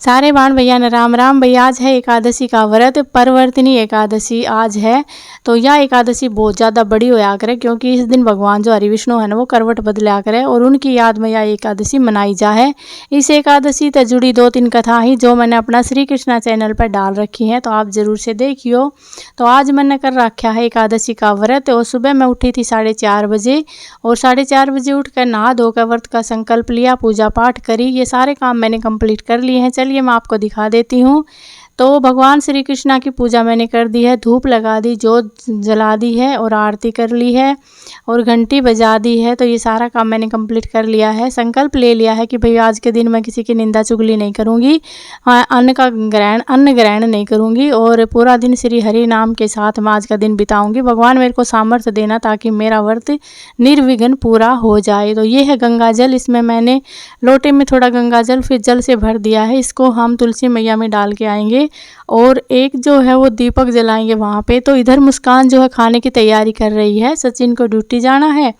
सारे बाण भैया न राम राम। भैया आज है एकादशी का व्रत, परवर्तिनी एकादशी आज है। तो यह एकादशी बहुत ज़्यादा बड़ी होया करे, क्योंकि इस दिन भगवान जो हरि विष्णु है ना वो करवट बदला करे और उनकी याद में यह एकादशी मनाई जाए। इस एकादशी से जुड़ी 2-3 कथा ही जो मैंने अपना श्री कृष्णा चैनल पर डाल रखी हैं, तो आप ज़रूर से देखियो। तो आज मैंने कर रखा है एकादशी का व्रत। और सुबह मैं उठी थी 4:30 बजे, और 4:30 बजे उठकर नहा धोकर व्रत का संकल्प लिया, पूजा पाठ करी। ये सारे काम मैंने कंप्लीट कर लिए हैं। चलिए मैं आपको दिखा देती हूँ। तो भगवान श्री कृष्णा की पूजा मैंने कर दी है, धूप लगा दी, जोत जला दी है और आरती कर ली है और घंटी बजा दी है। तो ये सारा काम मैंने कंप्लीट कर लिया है। संकल्प ले लिया है कि भाई आज के दिन मैं किसी की निंदा चुगली नहीं करूँगी, अन्न ग्रहण नहीं करूँगी और पूरा दिन श्री हरि नाम के साथ मैं आज का दिन बिताऊँगी। भगवान मेरे को सामर्थ्य देना ताकि मेरा व्रत निर्विघ्न पूरा हो जाए। तो ये है गंगा जल, इसमें मैंने लोटे में थोड़ा गंगा जल फिर जल से भर दिया है। इसको हम तुलसी मैया में डाल के आएंगे और एक जो है वो दीपक जलाएंगे वहाँ पे। तो इधर मुस्कान जो है खाने की तैयारी कर रही है, सचिन को ड्यूटी जाना है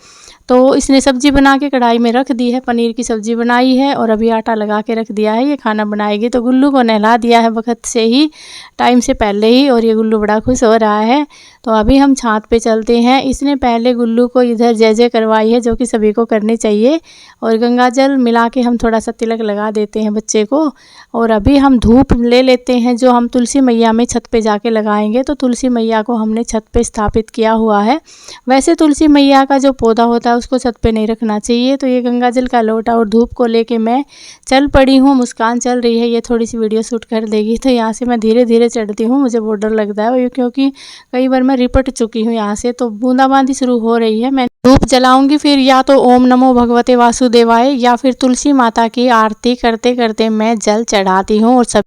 तो इसने सब्जी बना के कढ़ाई में रख दी है, पनीर की सब्जी बनाई है और अभी आटा लगा के रख दिया है, ये खाना बनाएगी। तो गुल्लू को नहला दिया है वक्त से ही, टाइम से पहले ही, और ये गुल्लू बड़ा खुश हो रहा है। तो अभी हम छात पे चलते हैं। इसने पहले गुल्लू को इधर जय जय करवाई है, जो कि सभी को करनी चाहिए, और गंगा जल मिला के हम थोड़ा सा तिलक लगा देते हैं बच्चे को। और अभी हम धूप ले लेते हैं जो हम तुलसी मैया में छत पे जाके लगाएंगे। तो तुलसी मैया को हमने छत पे स्थापित किया हुआ है। वैसे तुलसी मैया का जो पौधा होता है उसको छत पे नहीं रखना चाहिए। तो ये गंगा जल का लोटा और धूप को लेके मैं चल पड़ी हूँ। मुस्कान चल रही है, ये थोड़ी सी वीडियो शूट कर देगी। तो यहाँ से मैं धीरे धीरे चढ़ती हूँ, मुझे बहुत डर लगता है क्योंकि कई बार मैं रिपट चुकी हूँ यहाँ से। तो बूंदाबांदी शुरू हो रही है। मैं धूप जलाऊंगी, फिर या तो ओम नमो भगवते वासुदेवाय या फिर तुलसी माता की आरती करते करते मैं जल चढ़ाती हूँ। और सब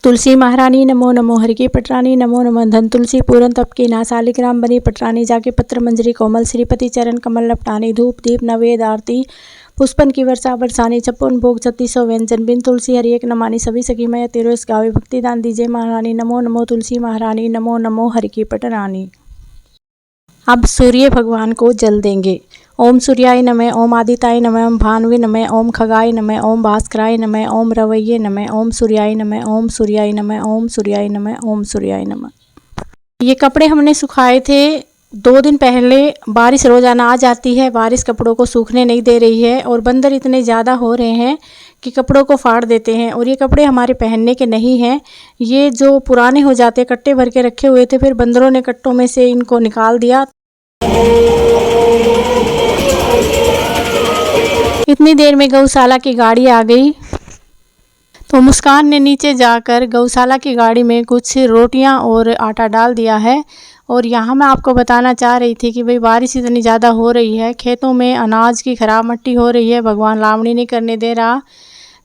तुलसी महारानी नमो नमो, हरि की पटरानी नमो नमो, धन तुलसी पूरन तप की ना, शालिग्राम बनी पटरानी, जाके पत्र मंजरी कोमल, श्रीपति चरण कमल लपटानी, धूप दीप नवेद आरती पुष्पन की वर्षा बरसानी, 56 भोग 3600 व्यंजन, बिन तुलसी हरि एक नमानी, सभी सखी मैं तेरो इस गावे, भक्ति दान दीजिए महारानी नमो नमो, तुलसी महारानी नमो नमो, हरि की पटरानी। अब सूर्य भगवान को जल देंगे। ओम सूर्याय नमः, ओम आदित्याय नमः, ओम भानुवे नमः, ओम खगाय नमः, ओम भास्कराय नमः, ओम रवैये नमः, ओम सूर्याय नमः, ओम सूर्याय नमः, ओम सूर्याय नमः, ओम सूर्याय नमः। ये कपड़े हमने सुखाए थे 2 दिन पहले। बारिश रोजाना आ जाती है, बारिश कपड़ों को सूखने नहीं दे रही है और बंदर इतने ज़्यादा हो रहे हैं कि कपड़ों को फाड़ देते हैं। और ये कपड़े हमारे पहनने के नहीं हैं, ये जो पुराने हो जाते, कट्टे भर के रखे हुए थे, फिर बंदरों ने कट्टों में से इनको निकाल दिया। इतनी देर में गौशाला की गाड़ी आ गई। तो मुस्कान ने नीचे जाकर गौशाला की गाड़ी में कुछ रोटियां और आटा डाल दिया है। और यहाँ मैं आपको बताना चाह रही थी कि भाई बारिश इतनी ज़्यादा हो रही है, खेतों में अनाज की खराब मट्टी हो रही है, भगवान लावणी नहीं करने दे रहा।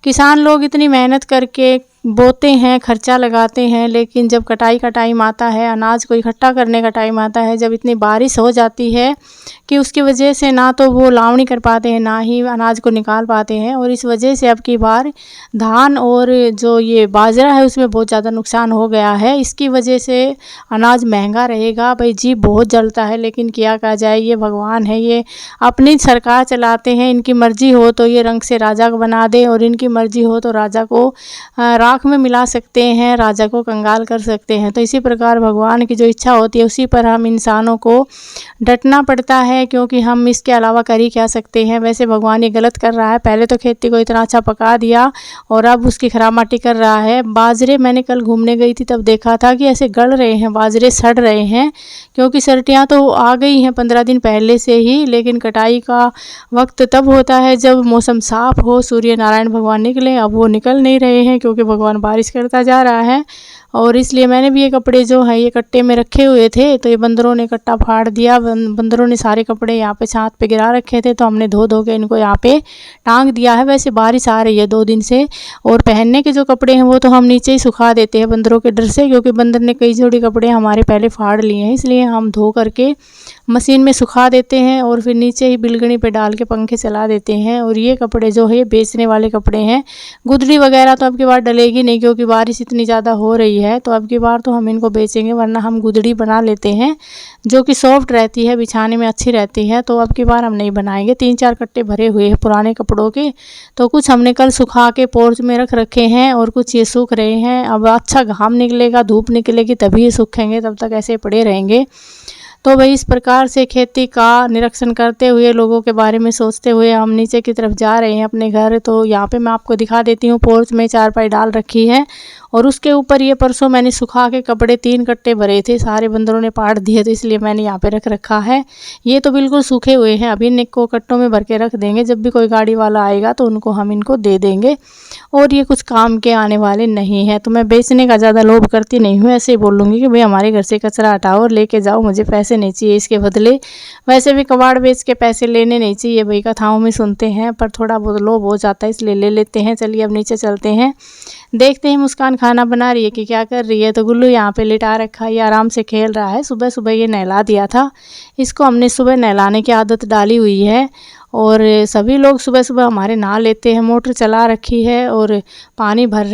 किसान लोग इतनी मेहनत करके बोते हैं, खर्चा लगाते हैं, लेकिन जब कटाई का टाइम आता है, अनाज को इकट्ठा करने का टाइम आता है, जब इतनी बारिश हो जाती है कि उसकी वजह से ना तो वो लावणी कर पाते हैं, ना ही अनाज को निकाल पाते हैं। और इस वजह से अब की बार धान और जो ये बाजरा है उसमें बहुत ज़्यादा नुकसान हो गया है। इसकी वजह से अनाज महंगा रहेगा। भाई जी बहुत जलता है, लेकिन क्या कहा जाए, ये भगवान है, ये अपनी सरकार चलाते हैं। इनकी मर्जी हो तो ये रंग से राजा को बना दे और इनकी मर्जी हो तो राजा को राख में मिला सकते हैं, राजा को कंगाल कर सकते हैं। तो इसी प्रकार भगवान की जो इच्छा होती है उसी पर हम इंसानों को डटना पड़ता है, क्योंकि हम इसके अलावा कर ही क्या सकते हैं। वैसे भगवान ये गलत कर रहा है, पहले तो खेती को इतना अच्छा पका दिया और अब उसकी खराब माटी कर रहा है। बाजरे मैंने कल घूमने गई थी तब देखा था कि ऐसे गल रहे हैं, बाजरे सड़ रहे हैं, क्योंकि सर्दियाँ तो आ गई हैं 15 दिन पहले से ही। लेकिन कटाई का वक्त तब होता है जब मौसम साफ हो, सूर्य नारायण भगवान निकले। अब वो निकल नहीं रहे हैं क्योंकि भगवान बारिश करता जा रहा है। और इसलिए मैंने भी ये कपड़े जो है ये कट्टे में रखे हुए थे, तो ये बंदरों ने कट्टा फाड़ दिया। बंदरों ने सारे कपड़े यहाँ पे छात पे गिरा रखे थे, तो हमने धो के इनको यहाँ पे टांग दिया है। वैसे बारिश आ रही है 2 दिन से, और पहनने के जो कपड़े हैं वो तो हम नीचे ही सुखा देते हैं बंदरों के डर से, क्योंकि बंदर ने कई जोड़ी कपड़े हमारे पहले फाड़ लिए हैं। इसलिए हम धो करके मशीन में सुखा देते हैं और फिर नीचे ही बिलगनी पे डाल के पंखे चला देते हैं। और ये कपड़े जो है बेचने वाले कपड़े हैं। गुदड़ी वगैरह तो अब की बार डलेगी नहीं, क्योंकि बारिश इतनी ज़्यादा हो रही है। है, तो अब की बार तो हम इनको बेचेंगे, वरना हम गुदड़ी बना लेते हैं जो कि सॉफ्ट रहती है, बिछाने में अच्छी रहती है। तो अब की बार हम नहीं बनाएंगे। 3-4 कट्टे भरे हुए हैं पुराने कपड़ों के, तो कुछ हमने कल सुखा के पोर्च में रख रखे हैं और कुछ ये सूख रहे हैं। अब अच्छा घाम निकलेगा, धूप निकलेगी तभी ये सूखेंगे, तब तक ऐसे पड़े रहेंगे। तो भाई इस प्रकार से खेती का निरीक्षण करते हुए, लोगों के बारे में सोचते हुए हम नीचे की तरफ जा रहे हैं अपने घर। तो यहाँ पे मैं आपको दिखा देती हूँ, पोर्च में चारपाई डाल रखी है और उसके ऊपर ये परसों मैंने सुखा के कपड़े 3 कट्टे भरे थे, सारे बंदरों ने पाट दिए, तो इसलिए मैंने यहाँ पे रख रखा है। ये तो बिल्कुल सूखे हुए हैं, अभी इनको कट्टों में भर के रख देंगे, जब भी कोई गाड़ी वाला आएगा तो उनको हम इनको दे देंगे। और ये कुछ काम के आने वाले नहीं है, तो मैं बेचने का ज़्यादा लोभ करती नहीं हूँ। ऐसे ही बोलूँगी कि भाई हमारे घर से कचरा हटाओ और लेके जाओ, मुझे पैसे नहीं चाहिए इसके बदले। वैसे भी कबाड़ बेच के पैसे लेने नहीं चाहिए भाई, कथाओं में सुनते हैं, पर थोड़ा बहुत लोभ हो जाता है इसलिए ले लेते हैं। चलिए अब नीचे चलते हैं, देखते हैं मुस्कान खाना बना रही है कि क्या कर रही है। तो गुल्लू यहाँ पे लिटा रखा है, ये आराम से खेल रहा है। सुबह सुबह ये नहला दिया था, इसको हमने सुबह नहलाने की आदत डाली हुई है और सभी लोग सुबह सुबह हमारे नहा लेते हैं। मोटर चला रखी है और पानी भर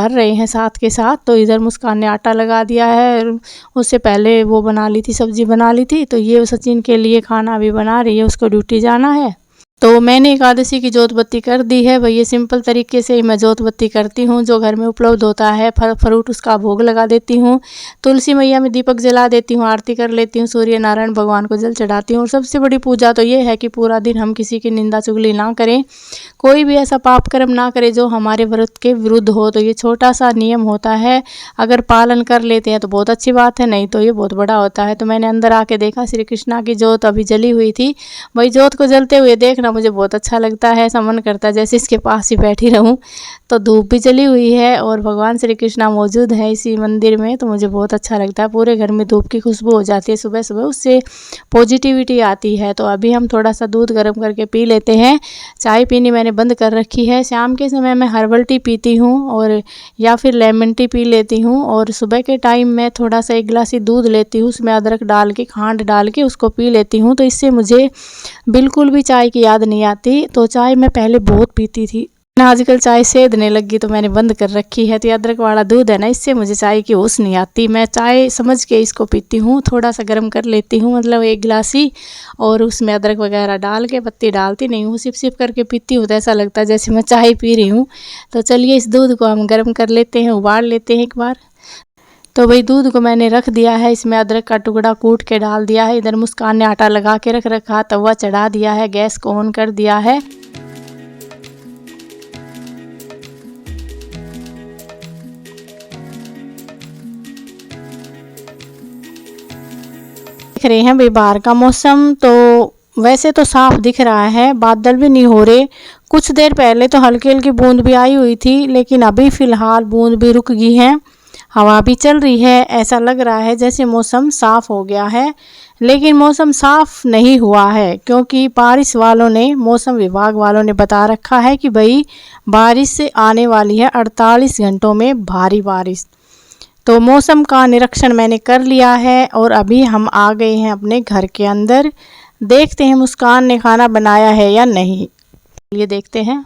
रहे हैं साथ के साथ। तो इधर मुस्कान ने आटा लगा दिया है, उससे पहले वो बना ली थी, सब्जी बना ली थी। तो ये सचिन के लिए खाना भी बना रही है, उसको ड्यूटी जाना है। तो मैंने एकादशी की जोत बत्ती कर दी है भाई। ये सिंपल तरीके से ही मैं जोत बत्ती करती हूँ, जो घर में उपलब्ध होता है फल फ्रूट उसका भोग लगा देती हूँ, तुलसी मैया में दीपक जला देती हूँ, आरती कर लेती हूँ, सूर्य नारायण भगवान को जल चढ़ाती हूँ। और सबसे बड़ी पूजा तो ये है कि पूरा दिन हम किसी की निंदा चुगली ना करें, कोई भी ऐसा पाप कर्म ना करें जो हमारे व्रत के विरुद्ध हो। तो ये छोटा सा नियम होता है, अगर पालन कर लेते हैं तो बहुत अच्छी बात है, नहीं तो ये बहुत बड़ा होता है। तो मैंने अंदर आके देखा, श्री कृष्णा की जोत अभी जली हुई थी भाई। जोत को जलते हुए देखना मुझे बहुत अच्छा लगता है, ऐसा मन करता है जैसे इसके पास ही बैठी रहूं। तो धूप भी जली हुई है और भगवान श्री कृष्णा मौजूद है इसी मंदिर में, तो मुझे बहुत अच्छा लगता है। पूरे घर में धूप की खुशबू हो जाती है सुबह सुबह, उससे पॉजिटिविटी आती है। तो अभी हम थोड़ा सा दूध गर्म करके पी लेते हैं। चाय पीनी मैंने बंद कर रखी है। शाम के समय मैं हर्बल टी पीती हूँ और या फिर लेमन टी पी लेती हूँ, और सुबह के टाइम मैं थोड़ा सा 1 गिलास ही दूध लेती हूँ, उसमें अदरक डाल के, खांड डाल के उसको पी लेती हूँ। तो इससे मुझे बिल्कुल भी चाय की याद नहीं आती। तो चाय मैं पहले बहुत पीती थी, आजकल चाय सेधने लगी तो मैंने बंद कर रखी है। तो अदरक वाला दूध है ना, इससे मुझे चाय की होश नहीं आती। मैं चाय समझ के इसको पीती हूँ, थोड़ा सा गर्म कर लेती हूँ, मतलब 1 गिलास ही, और उसमें अदरक वगैरह डाल के, पत्ती डालती नहीं हूँ, सिप सिप करके पीती हूँ। तो ऐसा लगता है जैसे मैं चाय पी रही हूँ। तो चलिए इस दूध को हम गर्म कर लेते हैं, उबाल लेते हैं एक बार। तो भाई दूध को मैंने रख दिया है, इसमें अदरक का टुकड़ा कूट के डाल दिया है। इधर मुस्कान ने आटा लगा के रख रखा, तवा चढ़ा दिया है, गैस को ऑन कर दिया है। देख रहे हैं भाई बाहर का मौसम, तो वैसे तो साफ दिख रहा है, बादल भी नहीं हो रहे। कुछ देर पहले तो हल्की हल्की बूंद भी आई हुई थी, लेकिन अभी फ़िलहाल बूंद भी रुक गई हैं, हवा भी चल रही है। ऐसा लग रहा है जैसे मौसम साफ़ हो गया है, लेकिन मौसम साफ़ नहीं हुआ है, क्योंकि बारिश वालों ने, मौसम विभाग वालों ने बता रखा है कि भाई बारिश आने वाली है 48 घंटों में, भारी बारिश। तो मौसम का निरीक्षण मैंने कर लिया है और अभी हम आ गए हैं अपने घर के अंदर। देखते हैं मुस्कान ने खाना बनाया है या नहीं, ये देखते हैं।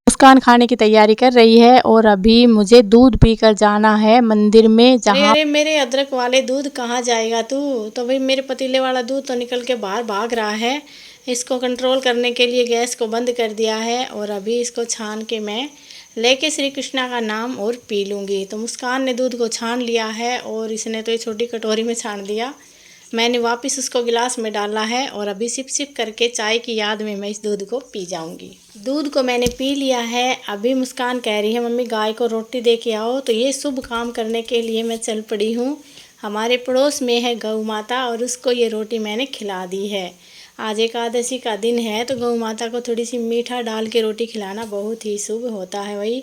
मुस्कान खाने की तैयारी कर रही है और अभी मुझे दूध पीकर जाना है मंदिर में, जहाँ अरे मेरे अदरक वाले दूध कहाँ जाएगा तू। तो भाई मेरे पतीले वाला दूध तो निकल के बाहर भाग रहा है। इसको कंट्रोल करने के लिए गैस को बंद कर दिया है और अभी इसको छान के मैं लेके श्री कृष्णा का नाम और पी लूँगी। तो मुस्कान ने दूध को छान लिया है और इसने तो ये छोटी कटोरी में छान दिया, मैंने वापस उसको गिलास में डाला है और अभी सिप सिप करके चाय की याद में मैं इस दूध को पी जाऊंगी। दूध को मैंने पी लिया है। अभी मुस्कान कह रही है मम्मी गाय को रोटी दे के आओ, तो ये शुभ काम करने के लिए मैं चल पड़ी हूँ। हमारे पड़ोस में है गौ माता और उसको ये रोटी मैंने खिला दी है। आज एकादशी का दिन है, तो गौ माता को थोड़ी सी मीठा डाल के रोटी खिलाना बहुत ही शुभ होता है। भाई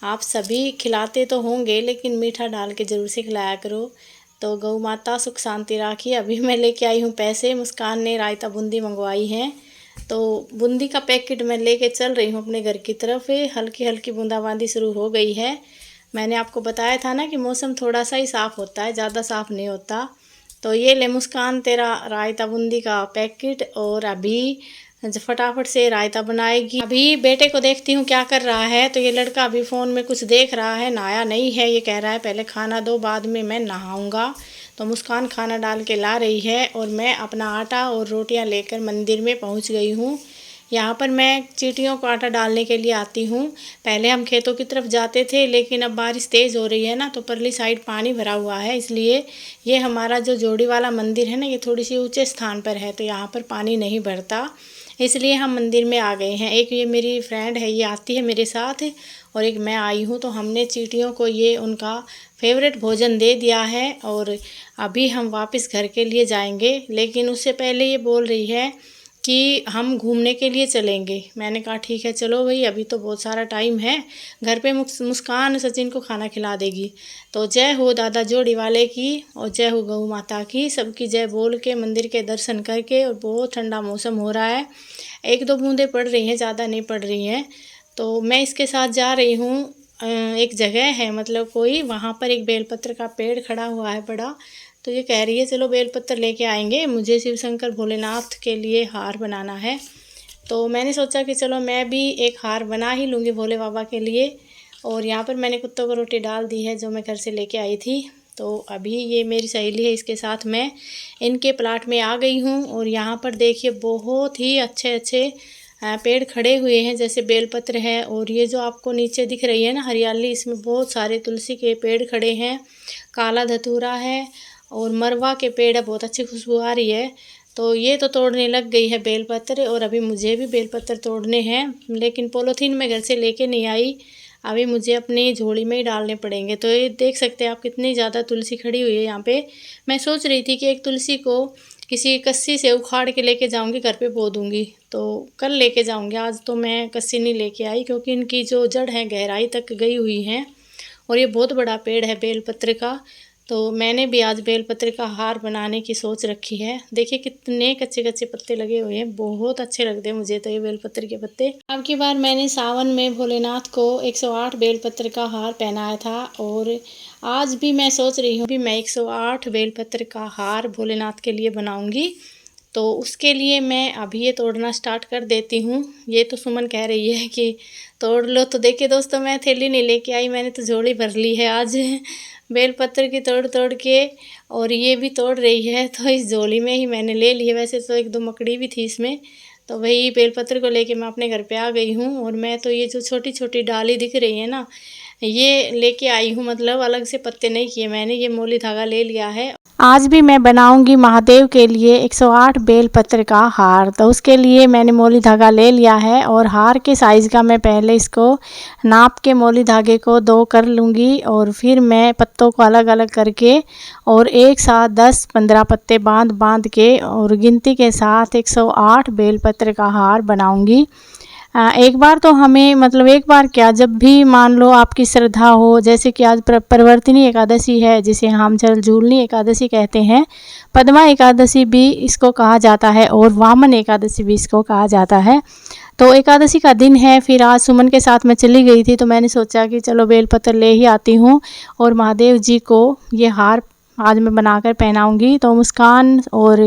आप सभी खिलाते तो होंगे, लेकिन मीठा डाल के ज़रूर से खिलाया करो। तो गौ माता सुख शांति राखी। अभी मैं लेके आई हूँ पैसे, मुस्कान ने रायता बूंदी मंगवाई है, तो बूंदी का पैकेट मैं लेके चल रही हूँ अपने घर की तरफ। हल्की हल्की बूंदाबांदी शुरू हो गई है। मैंने आपको बताया था ना कि मौसम थोड़ा सा ही साफ़ होता है, ज़्यादा साफ़ नहीं होता। तो ये ले मुस्कान तेरा रायता बूंदी का पैकेट, और अभी फटाफट से रायता बनाएगी। अभी बेटे को देखती हूँ क्या कर रहा है। तो ये लड़का अभी फ़ोन में कुछ देख रहा है, नहाया नहीं है। ये कह रहा है पहले खाना दो, बाद में मैं नहाऊंगा। तो मुस्कान खाना डाल के ला रही है और मैं अपना आटा और रोटियां लेकर मंदिर में पहुँच गई हूँ। यहाँ पर मैं चींटियों को आटा डालने के लिए आती हूँ। पहले हम खेतों की तरफ जाते थे, लेकिन अब बारिश तेज़ हो रही है ना, तो परली साइड पानी भरा हुआ है, इसलिए ये हमारा जो जोड़ी वाला मंदिर है ना, ये थोड़ी सी ऊंचे स्थान पर है, तो यहाँ पर पानी नहीं भरता, इसलिए हम मंदिर में आ गए हैं। एक ये मेरी फ्रेंड है, ये आती है मेरे साथ, और एक मैं आई हूँ। तो हमने चींटियों को ये उनका फेवरेट भोजन दे दिया है और अभी हम वापस घर के लिए जाएंगे। लेकिन उससे पहले ये बोल रही है कि हम घूमने के लिए चलेंगे। मैंने कहा ठीक है चलो भाई, अभी तो बहुत सारा टाइम है, घर पे मुस्कान सचिन को खाना खिला देगी। तो जय हो दादा जोड़ी वाले की और जय हो गौ माता की, सबकी जय बोल के मंदिर के दर्शन करके। और बहुत ठंडा मौसम हो रहा है, एक दो बूंदें पड़ रही हैं, ज़्यादा नहीं पड़ रही हैं। तो मैं इसके साथ जा रही हूँ। एक जगह है, मतलब कोई, वहाँ पर एक बेलपत्र का पेड़ खड़ा हुआ है बड़ा। तो ये कह रही है चलो बेलपत्र लेके आएंगे, मुझे शिव शंकर भोलेनाथ के लिए हार बनाना है। तो मैंने सोचा कि चलो मैं भी एक हार बना ही लूँगी भोले बाबा के लिए। और यहाँ पर मैंने कुत्तों को रोटी डाल दी है जो मैं घर से लेके आई थी। तो अभी ये मेरी सहेली है, इसके साथ मैं इनके प्लाट में आ गई हूँ। और यहाँ पर देखिए बहुत ही अच्छे अच्छे पेड़ खड़े हुए हैं, जैसे बेलपत्र है। और ये जो आपको नीचे दिख रही है ना हरियाली, इसमें बहुत सारे तुलसी के पेड़ खड़े हैं, काला धतूरा है और मरवा के पेड़ है, बहुत अच्छी खुशबू आ रही है। तो ये तो तोड़ने लग गई है बेलपत्र, और अभी मुझे भी बेलपत्र तोड़ने हैं, लेकिन पॉलीथीन में घर से लेके नहीं आई, अभी मुझे अपनी झोली में ही डालने पड़ेंगे। तो ये देख सकते हैं आप कितनी ज़्यादा तुलसी खड़ी हुई है यहाँ पे। मैं सोच रही थी कि एक तुलसी को किसी कस्सी से उखाड़ के लेके जाऊंगी, घर पे बो दूंगी। तो कल लेके जाऊंगी, आज तो मैं कस्सी नहीं लेके आई, क्योंकि इनकी जो जड़ है गहराई तक गई हुई हैं। और ये बहुत बड़ा पेड़ है बेलपत्र का। तो मैंने भी आज बेलपत्र का हार बनाने की सोच रखी है। देखिए कितने कच्चे कच्चे पत्ते लगे हुए हैं, बहुत अच्छे लगते हैं मुझे तो ये बेलपत्र के पत्ते। अब की बार मैंने सावन में भोलेनाथ को 108 बेलपत्र का हार पहनाया था, और आज भी मैं सोच रही हूँ कि मैं 108 बेलपत्र का हार भोलेनाथ के लिए बनाऊंगी। तो उसके लिए मैं अभी ये तोड़ना स्टार्ट कर देती हूँ। ये तो सुमन कह रही है कि तोड़ लो। तो देखिए दोस्तों, मैं थैली नहीं लेके आई, मैंने तो झोली भर ली है आज बेलपत्र की तोड़ तोड़ के। और ये भी तोड़ रही है, तो इस झोली में ही मैंने ले ली है। वैसे तो एक दो मकड़ी भी थी इसमें। तो वही बेलपत्र को लेके मैं अपने घर पे आ गई हूँ। और मैं तो ये जो छोटी छोटी डाली दिख रही है ना, ये लेके आई हूँ, मतलब अलग से पत्ते नहीं किए मैंने, ये मोली धागा ले लिया है। आज भी मैं बनाऊंगी महादेव के लिए 108 बेलपत्र का हार। तो उसके लिए मैंने मोली धागा ले लिया है, और हार के साइज़ का मैं पहले इसको नाप के मोली धागे को 2 कर लूँगी, और फिर मैं पत्तों को अलग अलग करके और एक साथ 10-15 पत्ते बांध बांध के और गिनती के साथ 108 बेलपत्र का हार बनाऊँगी। एक बार तो हमें, मतलब एक बार क्या, जब भी मान लो आपकी श्रद्धा हो, जैसे कि आज प्रवर्तिनी एकादशी है, जिसे हम झूलनी एकादशी कहते हैं, पद्मा एकादशी भी इसको कहा जाता है, और वामन एकादशी भी इसको कहा जाता है। तो एकादशी का दिन है। फिर आज सुमन के साथ मैं चली गई थी, तो मैंने सोचा कि चलो बेलपत्र ले ही आती हूँ और महादेव जी को ये हार आज मैं बनाकर पहनाऊंगी। तो मुस्कान और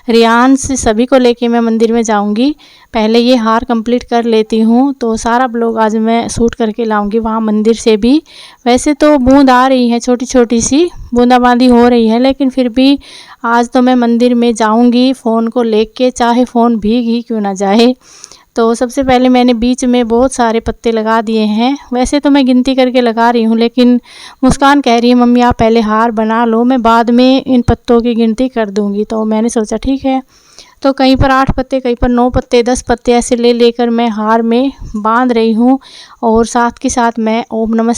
रियांश सभी को लेके मैं मंदिर में जाऊंगी। पहले ये हार कंप्लीट कर लेती हूँ, तो सारा ब्लॉग आज मैं शूट करके लाऊंगी वहाँ मंदिर से भी। वैसे तो बूंद आ रही है, छोटी छोटी सी बूंदाबांदी हो रही है, लेकिन फिर भी आज तो मैं मंदिर में जाऊंगी फ़ोन को लेके, चाहे फ़ोन भीग ही क्यों ना जाए। तो सबसे पहले मैंने बीच में बहुत सारे पत्ते लगा दिए हैं। वैसे तो मैं गिनती करके लगा रही हूँ, लेकिन मुस्कान कह रही है मम्मी आप पहले हार बना लो, मैं बाद में इन पत्तों की गिनती कर दूँगी। तो मैंने सोचा ठीक है। तो कहीं पर 8 पत्ते, कहीं पर 9 पत्ते, 10 पत्ते ऐसे ले लेकर मैं हार में बांध रही हूँ। और साथ के साथ मैं ओम नमः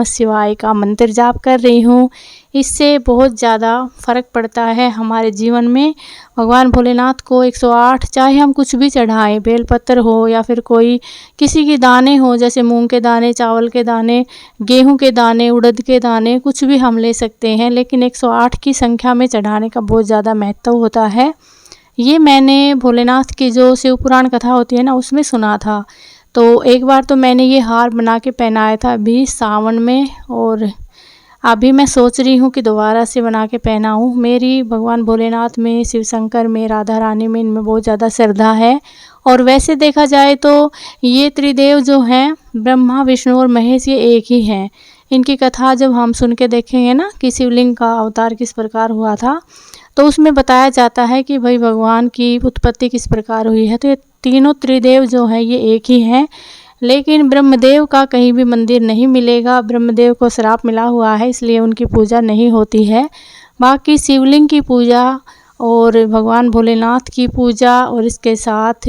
शिवाय का मंत्र जाप कर रही हूँ। इससे बहुत ज़्यादा फ़र्क पड़ता है हमारे जीवन में। भगवान भोलेनाथ को 108, चाहे हम कुछ भी चढ़ाएं, बेलपत्र हो या फिर कोई किसी के दाने हो, जैसे मूंग के दाने, चावल के दाने, गेहूं के दाने, उड़द के दाने, कुछ भी हम ले सकते हैं, लेकिन 108 की संख्या में चढ़ाने का बहुत ज़्यादा महत्व होता है। ये मैंने भोलेनाथ की जो शिव पुराण कथा होती है ना, उसमें सुना था। तो एक बार तो मैंने ये हार बना के पहनाया था अभी सावन में, और अभी मैं सोच रही हूँ कि दोबारा से बना के पहनाऊँ। मेरी भगवान भोलेनाथ में, शिव शंकर में, राधा रानी में, इनमें बहुत ज़्यादा श्रद्धा है। और वैसे देखा जाए तो ये त्रिदेव जो हैं, ब्रह्मा विष्णु और महेश, ये एक ही हैं। इनकी कथा जब हम सुन के देखेंगे ना कि शिवलिंग का अवतार किस प्रकार हुआ था, तो उसमें बताया जाता है कि भाई भगवान की उत्पत्ति किस प्रकार हुई है। तो ये तीनों त्रिदेव जो हैं ये एक ही हैं। लेकिन ब्रह्मदेव का कहीं भी मंदिर नहीं मिलेगा। ब्रह्मदेव को श्राप मिला हुआ है, इसलिए उनकी पूजा नहीं होती है। बाकी शिवलिंग की पूजा और भगवान भोलेनाथ की पूजा और इसके साथ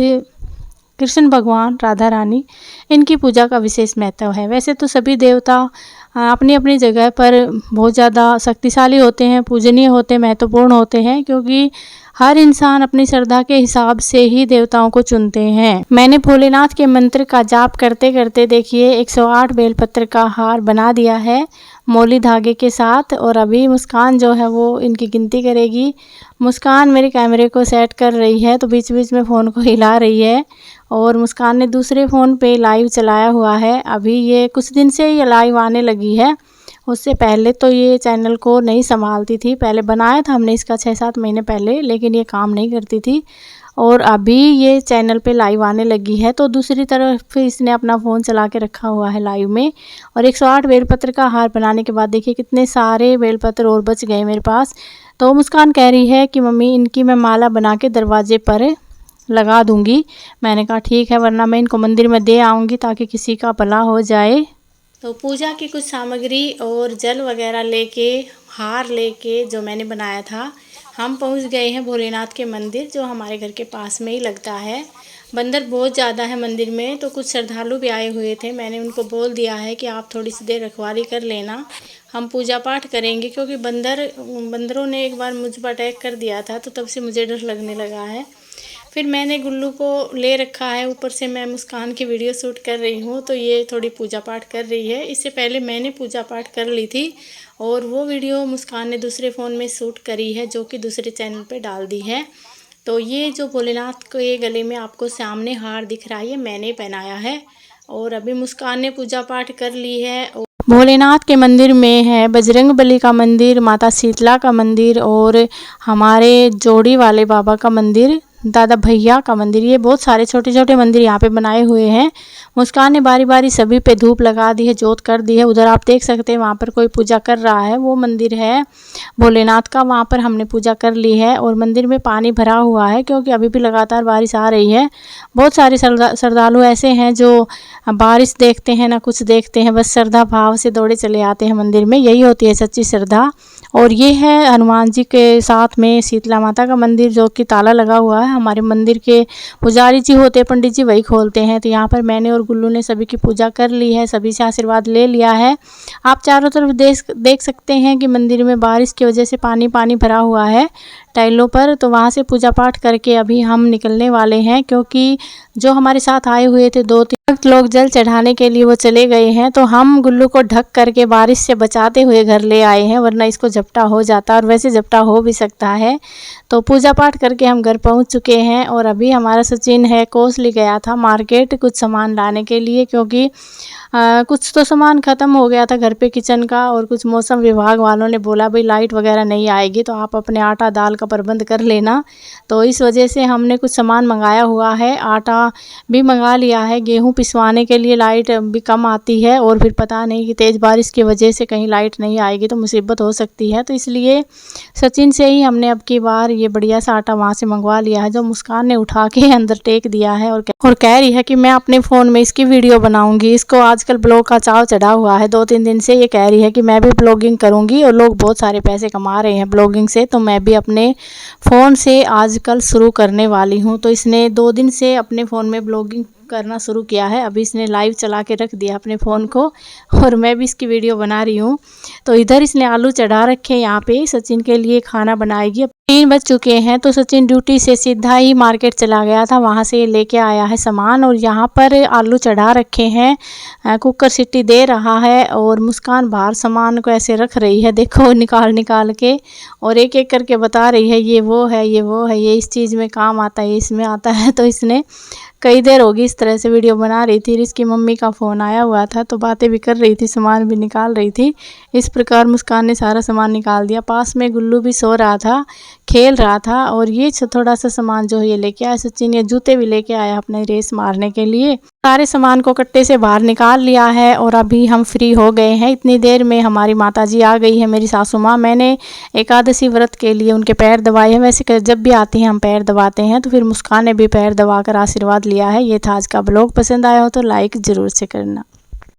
कृष्ण भगवान, राधा रानी, इनकी पूजा का विशेष महत्व है। वैसे तो सभी देवता अपनी अपनी जगह पर बहुत ज़्यादा शक्तिशाली होते हैं, पूजनीय होते हैं, महत्वपूर्ण होते हैं, क्योंकि हर इंसान अपनी श्रद्धा के हिसाब से ही देवताओं को चुनते हैं। मैंने भोलेनाथ के मंत्र का जाप करते करते देखिए 108 बेलपत्र का हार बना दिया है मौली धागे के साथ। और अभी मुस्कान जो है वो इनकी गिनती करेगी। मुस्कान मेरे कैमरे को सेट कर रही है, तो बीच बीच में फ़ोन को हिला रही है। और मुस्कान ने दूसरे फ़ोन पे लाइव चलाया हुआ है। अभी ये कुछ दिन से ये लाइव आने लगी है। उससे पहले तो ये चैनल को नहीं संभालती थी। पहले बनाया था हमने इसका 6-7 महीने पहले, लेकिन ये काम नहीं करती थी। और अभी ये चैनल पे लाइव आने लगी है, तो दूसरी तरफ इसने अपना फ़ोन चला के रखा हुआ है लाइव में। और 108 बेलपत्र का हार बनाने के बाद देखिए कितने सारे बेलपत्र और बच गए मेरे पास। तो मुस्कान कह रही है कि मम्मी इनकी मैं माला बना के दरवाजे पर लगा दूंगी। मैंने कहा ठीक है, वरना मैं इनको मंदिर में दे आऊँगी ताकि किसी का भला हो जाए। तो पूजा की कुछ सामग्री और जल वगैरह लेके, हार लेके जो मैंने बनाया था, हम पहुंच गए हैं भोलेनाथ के मंदिर, जो हमारे घर के पास में ही लगता है। बंदर बहुत ज़्यादा है मंदिर में, तो कुछ श्रद्धालु भी आए हुए थे। मैंने उनको बोल दिया है कि आप थोड़ी सी देर रखवाली कर लेना, हम पूजा पाठ करेंगे, क्योंकि बंदरों ने एक बार मुझ पर अटैक कर दिया था, तो तब से मुझे डर लगने लगा है। फिर मैंने गुल्लू को ले रखा है, ऊपर से मैं मुस्कान की वीडियो शूट कर रही हूँ, तो ये थोड़ी पूजा पाठ कर रही है। इससे पहले मैंने पूजा पाठ कर ली थी, और वो वीडियो मुस्कान ने दूसरे फ़ोन में शूट करी है, जो कि दूसरे चैनल पे डाल दी है। तो ये जो भोलेनाथ के गले में आपको सामने हार दिख रहा है, ये मैंने पहनाया है। और अभी मुस्कान ने पूजा पाठ कर ली है। भोलेनाथ के मंदिर में है बजरंगबली का मंदिर, माता शीतला का मंदिर, और हमारे जोड़ी वाले बाबा का मंदिर, दादा भैया का मंदिर। ये बहुत सारे छोटे छोटे मंदिर यहाँ पे बनाए हुए हैं। मुस्कान ने बारी बारी सभी पे धूप लगा दी है, जोत कर दी है। उधर आप देख सकते हैं, वहाँ पर कोई पूजा कर रहा है, वो मंदिर है भोलेनाथ का, वहाँ पर हमने पूजा कर ली है। और मंदिर में पानी भरा हुआ है, क्योंकि अभी भी लगातार बारिश आ रही है। बहुत सारे श्रद्धालु ऐसे हैं जो बारिश देखते हैं ना कुछ देखते हैं, बस श्रद्धा भाव से दौड़े चले आते हैं मंदिर में। यही होती है सच्ची श्रद्धा। और ये है हनुमान जी के साथ में शीतला माता का मंदिर, जो कि ताला लगा हुआ है। हमारे मंदिर के पुजारी जी होते हैं, पंडित जी, वही खोलते हैं। तो यहाँ पर मैंने और गुल्लू ने सभी की पूजा कर ली है, सभी से आशीर्वाद ले लिया है। आप चारों तरफ देख सकते हैं कि मंदिर में बारिश की वजह से पानी पानी भरा हुआ है टाइलों पर। तो वहाँ से पूजा पाठ करके अभी हम निकलने वाले हैं, क्योंकि जो हमारे साथ आए हुए थे 2-3 लोग जल चढ़ाने के लिए, वो चले गए हैं। तो हम गुल्लू को ढक करके बारिश से बचाते हुए घर ले आए हैं, वरना इसको झपटा हो जाता, और वैसे झपटा हो भी सकता है। तो पूजा पाठ करके हम घर पहुंच चुके हैं। और अभी हमारा सचिन है कोसली गया था मार्केट कुछ सामान लाने के लिए, क्योंकि कुछ तो सामान ख़त्म हो गया था घर पे किचन का, और कुछ मौसम विभाग वालों ने बोला भाई लाइट वगैरह नहीं आएगी, तो आप अपने आटा दाल का प्रबंध कर लेना। तो इस वजह से हमने कुछ सामान मंगाया हुआ है, आटा भी मंगा लिया है। गेहूं पिसवाने के लिए लाइट भी कम आती है, और फिर पता नहीं कि तेज़ बारिश की वजह से कहीं लाइट नहीं आएगी तो मुसीबत हो सकती है। तो इसलिए सचिन से ही हमने अब की बार ये बढ़िया सा आटा वहाँ से मंगवा लिया है, जो मुस्कान ने उठा के अंदर टेक दिया है। और कह रही है कि मैं अपने फ़ोन में इसकी वीडियो बनाऊंगी। इसको आजकल ब्लॉग का चाव चढ़ा हुआ है। 2-3 दिन से ये कह रही है कि मैं भी ब्लॉगिंग करूंगी, और लोग बहुत सारे पैसे कमा रहे हैं ब्लॉगिंग से, तो मैं भी अपने फ़ोन से आजकल शुरू करने वाली हूँ। तो इसने 2 दिन से अपने फ़ोन में ब्लॉगिंग करना शुरू किया है। अभी इसने लाइव चला के रख दिया अपने फ़ोन को, और मैं भी इसकी वीडियो बना रही हूँ। तो इधर इसने आलू चढ़ा रखे हैं, यहाँ पे सचिन के लिए खाना बनाएगी। 3 बज चुके हैं, तो सचिन ड्यूटी से सीधा ही मार्केट चला गया था, वहाँ से लेके आया है सामान। और यहाँ पर आलू चढ़ा रखे हैं, कुकर सीटी दे रहा है, और मुस्कान बाहर सामान को ऐसे रख रही है, देखो निकाल निकाल के, और एक एक करके बता रही है ये वो है, ये वो है, ये इस चीज़ में काम आता है, ये इसमें आता है। तो इसने कई देर होगी इस तरह से वीडियो बना रही थी। इसकी मम्मी का फ़ोन आया हुआ था तो बातें भी कर रही थी, सामान भी निकाल रही थी। इस प्रकार मुस्कान ने सारा सामान निकाल दिया। पास में गुल्लू भी सो रहा था, खेल रहा था। और ये थोड़ा सा सामान जो है ये लेके आया सचिन। ये जूते भी लेके आया अपने रेस मारने के लिए। सारे सामान को कट्टे से बाहर निकाल लिया है और अभी हम फ्री हो गए हैं। इतनी देर में हमारी माताजी आ गई है, मेरी सासू माँ। मैंने एकादशी व्रत के लिए उनके पैर दबाए हैं। वैसे जब भी आती हैं हम पैर दबाते हैं, तो फिर मुस्कान ने भी पैर दबाकर आशीर्वाद लिया है। ये था आज का ब्लॉग। पसंद आया हो तो लाइक ज़रूर से करना।